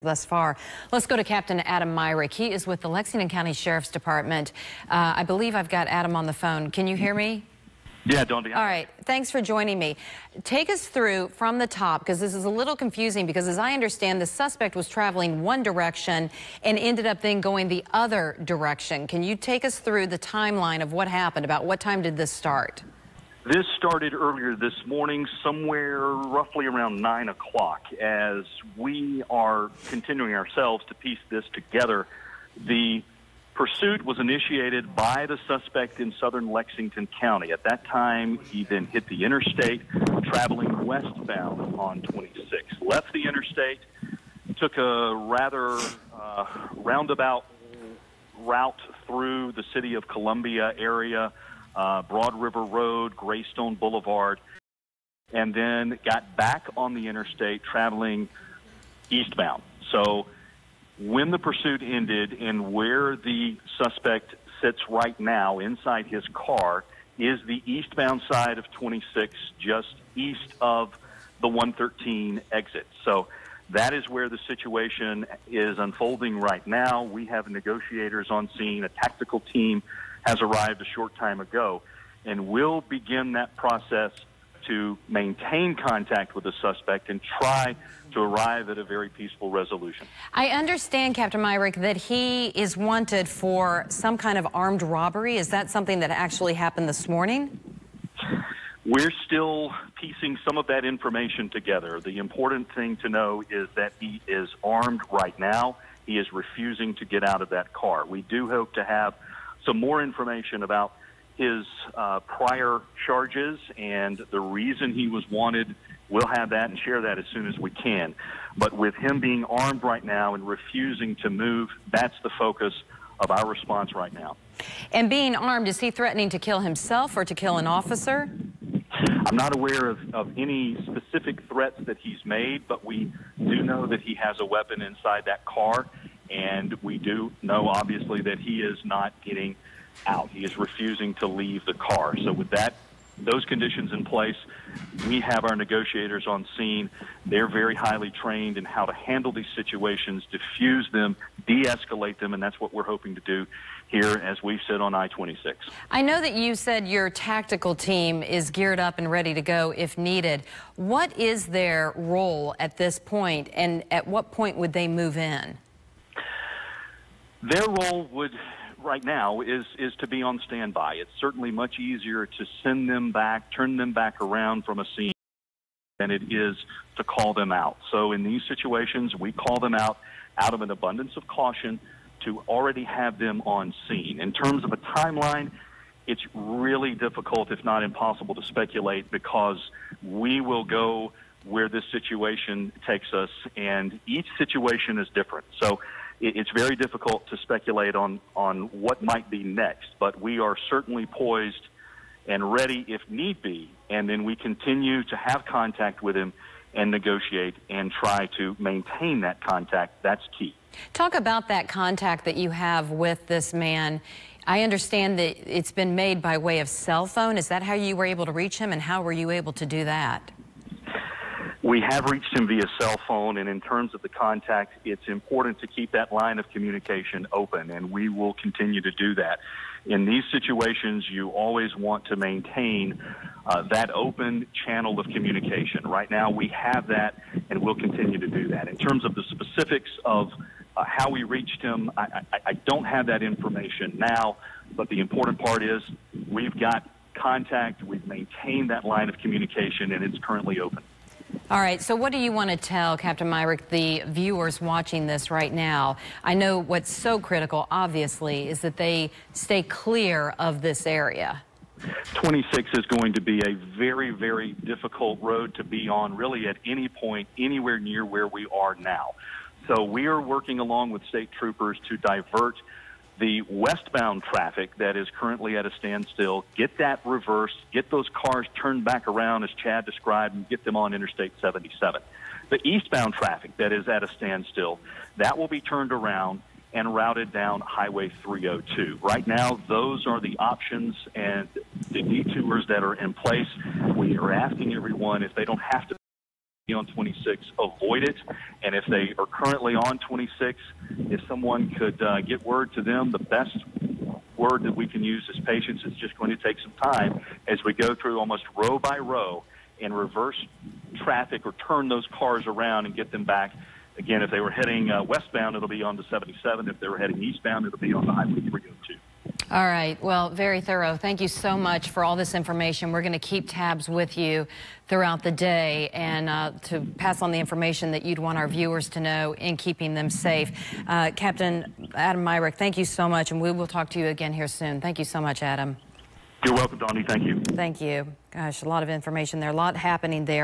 Thus far. Let's go to Captain Adam Myrick. He is with the Lexington County Sheriff's Department. I believe I've got Adam on the phone. Can you hear me? Yeah, Dawndy. All right. Thanks for joining me. Take us through from the top, because this is a little confusing, because as I understand, the suspect was traveling one direction and ended up then going the other direction. Can you take us through the timeline of what happened? About what time did this start? This started earlier this morning, somewhere roughly around 9 o'clock. As we are continuing ourselves to piece this together, the pursuit was initiated by the suspect in southern Lexington County. At that time, he then hit the interstate, traveling westbound on 26. Left the interstate, took a rather roundabout route through the city of Columbia area, Broad River Road, Greystone Boulevard, and then got back on the interstate traveling eastbound. So when the pursuit ended and where the suspect sits right now inside his car is the eastbound side of 26, just east of the 113 exit. So that is where the situation is unfolding right now. We have negotiators on scene. A tactical team has arrived a short time ago, and we'll begin that process to maintain contact with the suspect and try to arrive at a very peaceful resolution. I understand, Captain Myrick, that he is wanted for some kind of armed robbery. Is that something that actually happened this morning? We're still piecing some of that information together. The important thing to know is that he is armed right now. He is refusing to get out of that car. We do hope to have some more information about his prior charges and the reason he was wanted. We'll have that and share that as soon as we can. But with him being armed right now and refusing to move, that's the focus of our response right now. And being armed, is he threatening to kill himself or to kill an officer? I'm not aware of any specific threats that he's made, but we do know that he has a weapon inside that car, and we do know, obviously, that he is not getting out. He is refusing to leave the car. So with those conditions in place, we have our negotiators on scene. They're very highly trained in how to handle these situations, diffuse them, de-escalate them, and that's what we're hoping to do here as we sit on I-26. I know that you said your tactical team is geared up and ready to go if needed. What is their role at this point, and at what point would they move in? Their role would, right now, is to be on standby. It's certainly much easier to send them back, turn them back around from a scene than it is to call them out. So in these situations, we call them out of an abundance of caution to already have them on scene. In terms of a timeline, it's really difficult, if not impossible, to speculate, because we will go where this situation takes us, and each situation is different. So it's very difficult to speculate on what might be next, but we are certainly poised and ready if need be, and then we continue to have contact with him and negotiate and try to maintain that contact. That's key. Talk about that contact that you have with this man. I understand that it's been made by way of cell phone. Is that how you were able to reach him, and how were you able to do that? We have reached him via cell phone, and in terms of the contact, it's important to keep that line of communication open, and we will continue to do that. In these situations, you always want to maintain that open channel of communication. Right now, we have that, and we'll continue to do that. In terms of the specifics of how we reached him, I don't have that information now, but the important part is we've got contact, we've maintained that line of communication, and it's currently open. All right, so what do you want to tell, Captain Myrick, the viewers watching this right now? I know what's so critical, obviously, is that they stay clear of this area. 26 is going to be a very, very difficult road to be on, really at any point, anywhere near where we are now. So we are working along with state troopers to divert the westbound traffic that is currently at a standstill, get that reversed, get those cars turned back around as Chad described, and get them on Interstate 77. The eastbound traffic that is at a standstill, that will be turned around and routed down Highway 302. Right now, those are the options and the detours that are in place. We are asking everyone, if they don't have to on 26, avoid it. And if they are currently on 26, if someone could get word to them, the best word that we can use as patients is just going to take some time as we go through almost row by row and reverse traffic or turn those cars around and get them back. Again, if they were heading westbound, it'll be on the 77. If they were heading eastbound, it'll be on the Highway 302. All right. Well, very thorough. Thank you so much for all this information. We're going to keep tabs with you throughout the day and to pass on the information that you'd want our viewers to know in keeping them safe. Captain Adam Myrick, thank you so much, and we will talk to you again here soon. Thank you so much, Adam. You're welcome, Dawndy. Thank you. Thank you. Gosh, a lot of information there, a lot happening there.